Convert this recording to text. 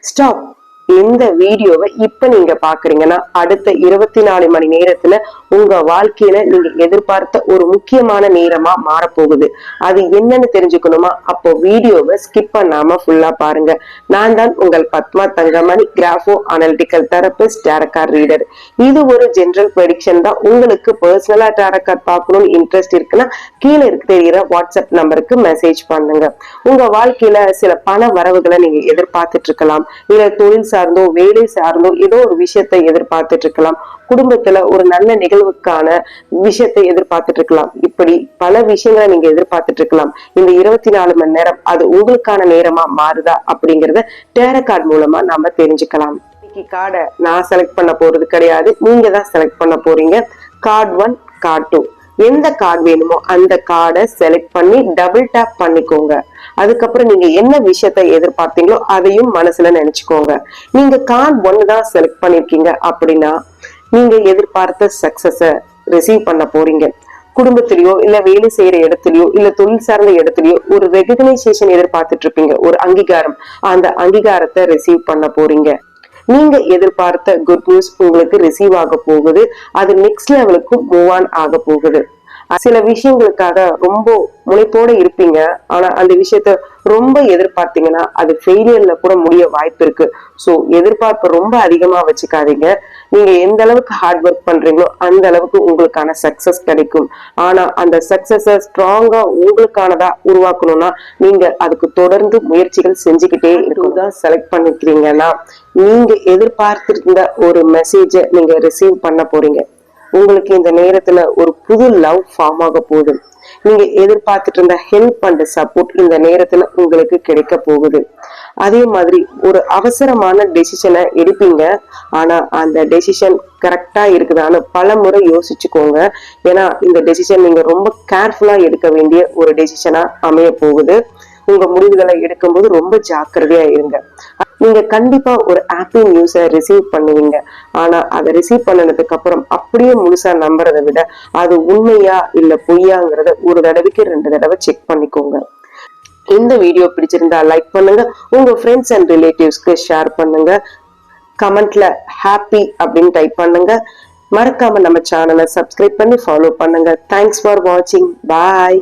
Stop. இந்த வீடியோவை இப்ப நீங்க பாக்குறீங்கன்னா அடுத்த 24 மணி நேரத்துல உங்க வாழ்க்கையில நீங்க எதிர்பார்த்த ஒரு முக்கியமான நேரமா மாறப்போகுது. அது என்னன்னு தெரிஞ்சுக்கணுமா? அப்போ வீடியோவை ஸ்கிப் பண்ணாம ஃபுல்லா பாருங்க. நான் தான் உங்கள் Padma Thangamani, grapho analytical therapist, tarot card reader. இது ஒரு ஜெனரல் ப்ரெடிக்ஷன் தான். உங்களுக்கு பர்சனலா டாரட் கார்ட் பார்க்கணும்னு இன்ட்ரெஸ்ட் இருக்குன்னா கீழே தெரிகிற வாட்ஸ்அப் நம்பருக்கு மெசேஜ் பண்ணுங்க. உங்க வாழ்க்கையில சில பண வரவுகளை நீங்க எதிர்பார்த்துட்டு இருக்கலாம், இல்ல தொழில் சார்ந்தோ வேலை சார்ந்தோ ஏதோ ஒரு விஷயத்தை எதிர்பார்த்துட்டு இருக்கலாம், குடும்பத்துல ஒரு நல்ல நிகழ்வுக்கான விஷயத்தை எதிர்பார்த்துட்டு இருக்கலாம். இப்படி பல விஷயங்களை நீங்க எதிர்பார்த்துட்டு இருக்கலாம். இந்த 24 மணி நேரம் அது உங்களுக்கான நேரமா மாறுதா அப்படிங்கறத டாரட் கார்டு மூலமா நாம தெரிஞ்சுக்கலாம். இன்னைக்கு கார்டை நான் செலக்ட் பண்ண போறது கிடையாது, நீங்க தான் செலக்ட் பண்ண போறீங்க. கார்டு 1, கார்டு 2, எந்த கார்டு வேணுமோ அந்த கார்டை செலக்ட் பண்ணி டபுள் டேப் பண்ணிக்கோங்க. அதுக்கப்புறம் நீங்க என்ன விஷயத்த எதிர்பார்த்தீங்களோ அதையும் மனசுல நினைச்சுக்கோங்க. நீங்க கார்டு 1 தான் செலக்ட் பண்ணிருக்கீங்க அப்படின்னா நீங்க எதிர்பார்த்த சக்சஸ ரிசீவ் பண்ண போறீங்க. குடும்பத்திலயோ இல்ல வேலை செய்யற இடத்துலயோ இல்ல தொழில் சார்ந்த இடத்துலயோ ஒரு ரெகக்னைசேஷன் எதிர்பார்த்துட்டு இருப்பீங்க, ஒரு அங்கீகாரம். அந்த அங்கீகாரத்தை ரிசீவ் பண்ண போறீங்க. நீங்க எதிர்பார்த்த குட் நியூஸ் உங்களுக்கு ரிசீவ் ஆக போகுது. அது நெக்ஸ்ட் லெவலுக்கு மூவ் ஆன் ஆக போகுது. சில விஷயங்களுக்காக ரொம்ப முனைப்போட இருப்பீங்க, ஆனா அந்த விஷயத்த ரொம்ப எதிர்பார்த்தீங்கன்னா அது ஃபெயிலியர்ல கூட முடிய வாய்ப்பு இருக்கு. சோ எதிர்பார்ப்பு ரொம்ப அதிகமா வச்சுக்காதீங்க. நீங்க எந்த அளவுக்கு ஹார்ட் ஒர்க் பண்றீங்களோ அந்த அளவுக்கு உங்களுக்கான சக்சஸ் கிடைக்கும். ஆனா அந்த சக்சஸ ஸ்ட்ராங்கா உங்களுக்கானதா உருவாக்கணும்னா நீங்க அதுக்கு தொடர்ந்து முயற்சிகள் செஞ்சுக்கிட்டே இருக்குதான் செலக்ட் பண்ணிக்கிறீங்கன்னா நீங்க எதிர்பார்த்திருந்த ஒரு மெசேஜ நீங்க ரிசீவ் பண்ண போறீங்க. உங்களுக்கு இந்த நேரத்துல ஒரு புது லவ் ஃபார்ம் ஆக போகுது. நீங்க எதிர்பார்த்துட்டு இருந்த ஹெல்ப் அண்ட் சப்போர்ட் இந்த நேரத்துல உங்களுக்கு கிடைக்க போகுது. அதே மாதிரி ஒரு அவசரமான டெசிஷனை எடுப்பீங்க, ஆனா அந்த டெசிஷன் கரெக்டா இருக்குதான்னு பல முறை யோசிச்சுக்கோங்க. ஏன்னா இந்த டெசிஷன் நீங்க ரொம்ப கேர்ஃபுல்லா எடுக்க வேண்டிய ஒரு டெசிஷனா அமைய போகுது. உங்க முடிவுகளை எடுக்கும்போது ரொம்ப ஜாக்கிரதையா இருங்க. நீங்க கண்டிப்பா ஒரு ஹாப்பி நியூஸை ரிசீவ் பண்ணுவீங்க. ஆனா அதை ரிசீவ் பண்ணதுக்கு அப்புறம் அப்படியே முழுசா நம்புறதை விட அது உண்மையா இல்ல பொய்யாங்கிறத ஒரு தடவைக்கு 2 தடவை செக் பண்ணிக்கோங்க. இந்த வீடியோ பிடிச்சிருந்தா லைக் பண்ணுங்க, உங்க ஃப்ரெண்ட்ஸ் அண்ட் ரிலேட்டிவ்ஸ்க்கு ஷேர் பண்ணுங்க, கமெண்ட்ல ஹாப்பி அப்படின்னு டைப் பண்ணுங்க. மறக்காம நம்ம சேனலை சப்ஸ்கிரைப் பண்ணி ஃபாலோ பண்ணுங்க. தேங்க்ஸ் ஃபார் வாட்சிங். பாய்.